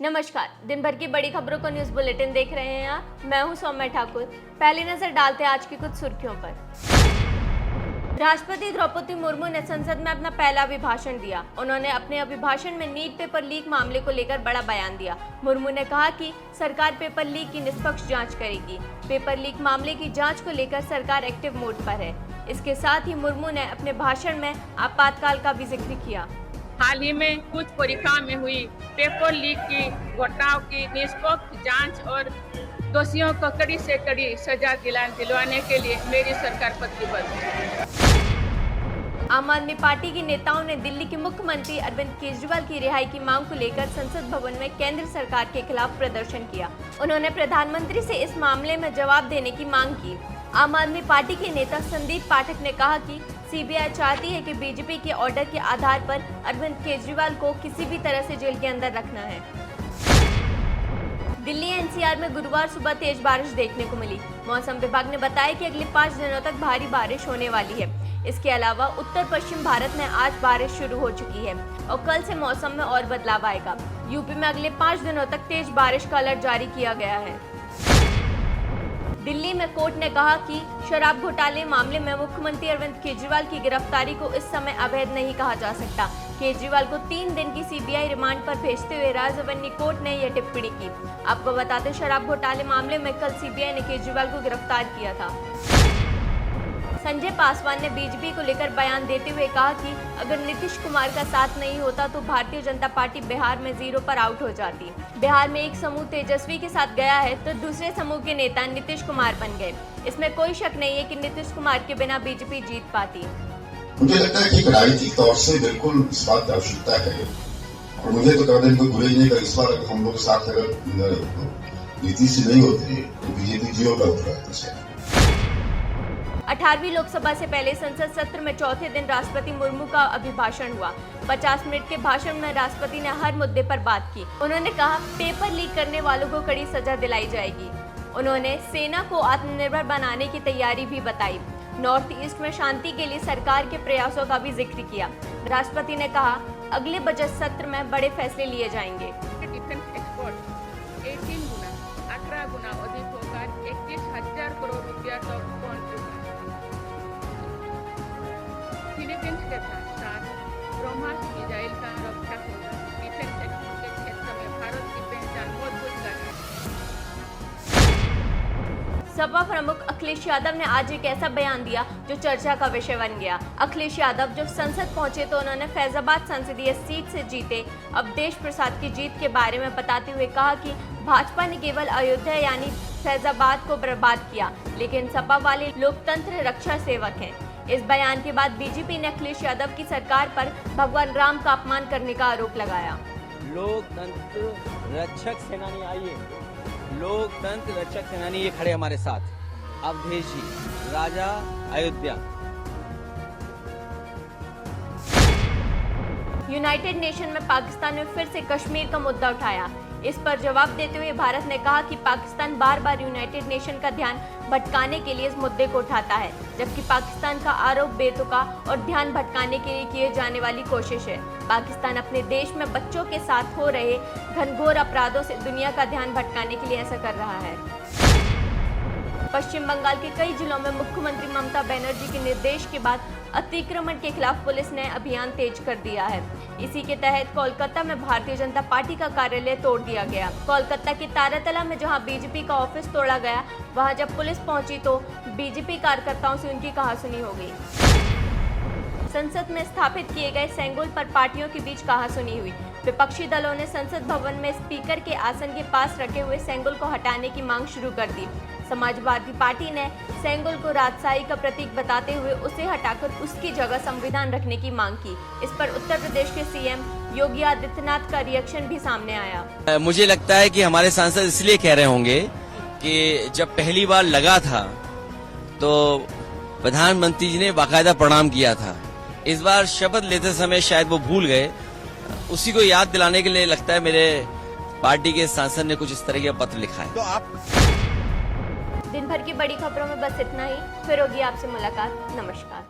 नमस्कार। दिन भर की बड़ी खबरों को न्यूज बुलेटिन देख रहे हैं आप। मैं हूं सौम्या ठाकुर। पहली नजर डालते हैं आज की कुछ सुर्खियों पर। राष्ट्रपति द्रौपदी मुर्मू ने संसद में अपना पहला अभिभाषण दिया। उन्होंने अपने अभिभाषण में नीट पेपर लीक मामले को लेकर बड़ा बयान दिया। मुर्मू ने कहा कि सरकार पेपर लीक की निष्पक्ष जांच करेगी। पेपर लीक मामले की जांच को लेकर सरकार एक्टिव मोड पर है। इसके साथ ही मुर्मू ने अपने भाषण में आपातकाल का भी जिक्र किया। हाल ही में कुछ परीक्षा में हुई पेपर लीक की घटनाओं की निष्पक्ष जांच और दोषियों को कड़ी से कड़ी सजा दिलवाने के लिए मेरी सरकार प्रतिबद्ध है। आम आदमी पार्टी के नेताओं ने दिल्ली के मुख्यमंत्री अरविंद केजरीवाल की रिहाई की मांग को लेकर संसद भवन में केंद्र सरकार के खिलाफ प्रदर्शन किया। उन्होंने प्रधानमंत्री से इस मामले में जवाब देने की मांग की। आम आदमी पार्टी के नेता संदीप पाठक ने कहा कि सीबीआई चाहती है कि बीजेपी के ऑर्डर के आधार पर अरविंद केजरीवाल को किसी भी तरह से जेल के अंदर रखना है। दिल्ली एनसीआर में गुरुवार सुबह तेज बारिश देखने को मिली। मौसम विभाग ने बताया कि अगले 5 दिनों तक भारी बारिश होने वाली है। इसके अलावा उत्तर पश्चिम भारत में आज बारिश शुरू हो चुकी है और कल से मौसम में और बदलाव आएगा। यूपी में अगले 5 दिनों तक तेज बारिश का अलर्ट जारी किया गया है। दिल्ली में कोर्ट ने कहा कि शराब घोटाले मामले में मुख्यमंत्री अरविंद केजरीवाल की गिरफ्तारी को इस समय अवैध नहीं कहा जा सकता। केजरीवाल को 3 दिन की सीबीआई रिमांड पर भेजते हुए राजवन्नी कोर्ट ने यह टिप्पणी की। आपको बता दें, शराब घोटाले मामले में कल सीबीआई ने केजरीवाल को गिरफ्तार किया था। संजय पासवान ने बीजेपी को लेकर बयान देते हुए कहा कि अगर नीतीश कुमार का साथ नहीं होता तो भारतीय जनता पार्टी बिहार में 0 पर आउट हो जाती। बिहार में एक समूह तेजस्वी के साथ गया है तो दूसरे समूह के नेता नीतीश कुमार बन गए। इसमें कोई शक नहीं है कि नीतीश कुमार के बिना बीजेपी जीत पाती। मुझे लगता है कि राजनीतिक तौर से बिल्कुल इस बात की आवश्यकता है और मुझे तो कहने कोई बुराई नहीं कर। इस बार अगर हम लोग साथ अगर नीति से नहीं होते तो बीजेपी 0 पर उतरती है। 18वीं लोकसभा से पहले संसद सत्र में चौथे दिन राष्ट्रपति मुर्मू का अभिभाषण हुआ। 50 मिनट के भाषण में राष्ट्रपति ने हर मुद्दे पर बात की। उन्होंने कहा पेपर लीक करने वालों को कड़ी सजा दिलाई जाएगी। उन्होंने सेना को आत्मनिर्भर बनाने की तैयारी भी बताई। नॉर्थ ईस्ट में शांति के लिए सरकार के प्रयासों का भी जिक्र किया। राष्ट्रपति ने कहा अगले बजट सत्र में बड़े फैसले लिए जाएंगे। डिफेंस एक्सपोर्ट 18 गुना 18 गुना अधिक होकर 21,000 करोड़ रुपया तक पहुंच चुका है। फिलीपींस के साथ ब्रह्मास्त्र मिसाइल का रक्षा होगा। डिफेंस एक्सपोर्ट के क्षेत्र में भारत की पहचान मजबूत करना। सपा प्रमुख अखिलेश यादव ने आज एक ऐसा बयान दिया जो चर्चा का विषय बन गया। अखिलेश यादव जब संसद पहुंचे तो उन्होंने फैजाबाद संसदीय सीट से जीते अवधेश प्रसाद की जीत के बारे में बताते हुए कहा कि भाजपा ने केवल अयोध्या यानी फैजाबाद को बर्बाद किया, लेकिन सपा वाले लोकतंत्र रक्षा सेवक हैं। इस बयान के बाद बीजेपी ने अखिलेश यादव की सरकार पर भगवान राम का अपमान करने का आरोप लगाया। लोकतंत्र रक्षक सेनानी आइए, लोकतंत्र रक्षक सेनानी ये खड़े हमारे साथ। अवधेश जी राजा अयोध्या। यूनाइटेड नेशन में पाकिस्तान ने फिर से कश्मीर का मुद्दा उठाया। इस पर जवाब देते हुए भारत ने कहा कि पाकिस्तान बार बार यूनाइटेड नेशन का ध्यान भटकाने के लिए इस मुद्दे को उठाता है, जबकि पाकिस्तान का आरोप बेतुका और ध्यान भटकाने के लिए किए जाने वाली कोशिश है। पाकिस्तान अपने देश में बच्चों के साथ हो रहे घनघोर अपराधों से दुनिया का ध्यान भटकाने के लिए ऐसा कर रहा है। पश्चिम बंगाल के कई जिलों में मुख्यमंत्री ममता बनर्जी के निर्देश के बाद अतिक्रमण के खिलाफ पुलिस ने अभियान तेज कर दिया है। इसी के तहत कोलकाता में भारतीय जनता पार्टी का कार्यालय तोड़ दिया गया। कोलकाता के तारातला में जहां बीजेपी का ऑफिस तोड़ा गया, वहां जब पुलिस पहुंची तो बीजेपी कार्यकर्ताओं से उनकी कहासुनी हो गई। संसद में स्थापित किए गए सेंगोल पर पार्टियों के बीच कहासुनी हुई। विपक्षी दलों ने संसद भवन में स्पीकर के आसन के पास रखे हुए सेंगोल को हटाने की मांग शुरू कर दी। समाजवादी पार्टी ने सेंगोल को राजशाही का प्रतीक बताते हुए उसे हटाकर उसकी जगह संविधान रखने की मांग की। इस पर उत्तर प्रदेश के सीएम योगी आदित्यनाथ का रिएक्शन भी सामने आया। मुझे लगता है कि हमारे सांसद इसलिए कह रहे होंगे कि जब पहली बार लगा था तो प्रधानमंत्री जी ने बाकायदा प्रणाम किया था। इस बार शपथ लेते समय शायद वो भूल गए। उसी को याद दिलाने के लिए लगता है मेरे पार्टी के सांसद ने कुछ इस तरह का पत्र लिखा है। तो आप दिन भर की बड़ी खबरों में बस इतना ही। फिर होगी आपसे मुलाकात। नमस्कार।